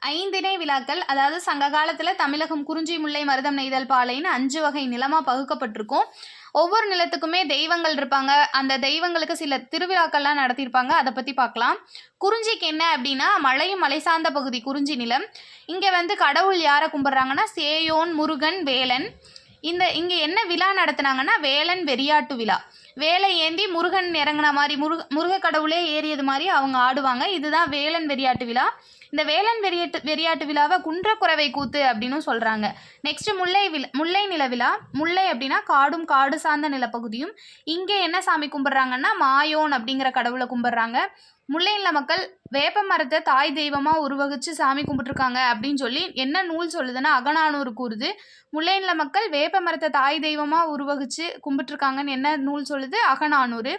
ஐந்திணை விழாக்கள், அதாவது சங்க காலத்துல தமிழகம் குறிஞ்சி, முல்லை, மருதம், நெய்தல், பாலைன்னு 5 வகை நிலமா பகுக்கப்பட்டிருக்கும். ஒவ்வொரு நிலத்துக்குமே தெய்வங்கள் இருப்பாங்க. அந்த தெய்வங்களுக்கு சில திருவிழாக்கள்லாம் நடத்தியிருப்பாங்க. அதை பத்தி பார்க்கலாம். குறிஞ்சிக்கு என்ன அப்படின்னா, மலையும் மலை சார்ந்த பகுதி குறிஞ்சி நிலம். இங்க வந்து கடவுள் யாரை கும்பிடுறாங்கன்னா, சேயோன், முருகன், வேலன். இங்க என்ன விழா நடத்துனாங்கன்னா, வேலன் வெறியாட்டு விழா. வேலை ஏந்தி முருகன் இறங்கின மாதிரி, முருக கடவுளே ஏறியது மாதிரி அவங்க ஆடுவாங்க. இதுதான் வேலன் வெறியாட்டு விழா. இந்த வேலன் வெறியாட்டு விழாவை குன்றக்குறவை கூத்து அப்படின்னு சொல்றாங்க. நெக்ஸ்ட் முல்லை நில விழா. முல்லை அப்படின்னா காடும் காடு சார்ந்த நிலப்பகுதியும். இங்கே என்ன சாமி கும்பிட்றாங்கன்னா, மாயோன் அப்படிங்கிற கடவுளை கும்பிட்றாங்க. முல்லை நில மக்கள் வேப்ப மரத்தை தாய் தெய்வமா உருவகிச்சு சாமி கும்பிட்டுருக்காங்க அப்படின்னு சொல்லி என்ன நூல் சொல்லுதுன்னா, அகநானூறு கூறுது. முல்லை நில மக்கள் வேப்ப மரத்தை தாய் தெய்வமா உருவகிச்சு கும்பிட்டுருக்காங்கன்னு என்ன நூல் சொல்லுது? அகநானூறு.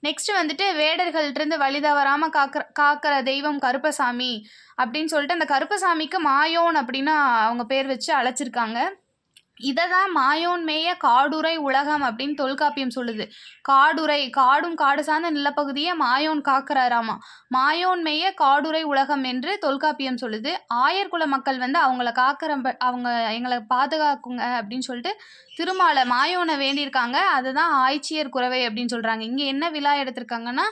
நெக்ஸ்ட் வந்துட்டு வேடர்கள்ட்டிருந்து வழி தவறாமல் காக்கிற தெய்வம் கருப்பசாமி அப்படின்னு சொல்லிட்டு அந்த கருப்பசாமிக்கு மாயோன் அப்படின்னு அவங்க பேர் வச்சு அழைச்சிருக்காங்க. இதை தான் மாயோன் மேய காடுரை உலகம் அப்படின்னு தொல்காப்பியம் சொல்லுது. காடுரை, காடும் காடு சார்ந்த நிலப்பகுதியை மாயோன் காக்கிறாராமா. மாயோன் மேய காடுரை உலகம் என்று தொல்காப்பியம் சொல்லுது. ஆயர்குல மக்கள் வந்து அவங்கள அவங்க எங்களை பாதுகாக்குங்க அப்படின்னு சொல்லிட்டு திருமாலை மாயோனை வேண்டியிருக்காங்க. அதுதான் ஆய்ச்சியர் குறவை அப்படின்னு சொல்றாங்க. இங்க என்ன விழா எடுத்திருக்காங்கன்னா,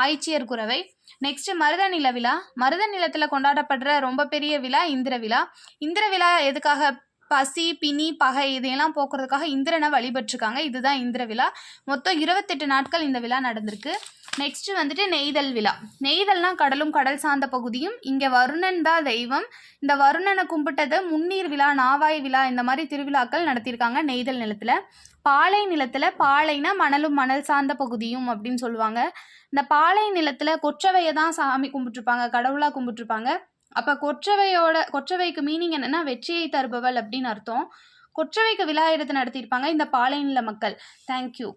ஆய்ச்சியர் குறவை. நெக்ஸ்ட் மருத நில விழா. மருத நிலத்துல கொண்டாடப்படுற ரொம்ப பெரிய விழா இந்திர விழா. இந்திர விழா எதுக்காக? பசி, பிணி, பகை இதையெல்லாம் போக்குறதுக்காக இந்திரனை வழிபட்டிருக்காங்க. இதுதான் இந்திர விழா. மொத்தம் 28 நாட்கள் இந்த விழா நடந்திருக்கு. நெக்ஸ்ட் வந்துட்டு நெய்தல் விழா. நெய்தல்னா கடலும் கடல் சார்ந்த பகுதியும். இங்கே வருணன் தான் தெய்வம். இந்த வருணனை கும்பிட்டது முன்னீர் விழா, நாவாய் விழா, இந்த மாதிரி திருவிழாக்கள் நடத்தியிருக்காங்க நெய்தல் நிலத்துல. பாலை நிலத்துல, பாலைனா மணலும் மணல் சார்ந்த பகுதியும் அப்படின்னு சொல்லுவாங்க. இந்த பாலை நிலத்துல கொற்றவையை தான் சாமி கும்பிட்டுருப்பாங்க, கடவுளாக கும்பிட்டுருப்பாங்க. அப்போ கொற்றவைக்கு மீனிங் என்னன்னா, வெற்றியை தருபவள் அப்படின்னு அர்த்தம். கொற்றவைக்கு விழா எடுத்து நடத்தியிருப்பாங்க இந்த பாலை நில மக்கள். தேங்க்யூ.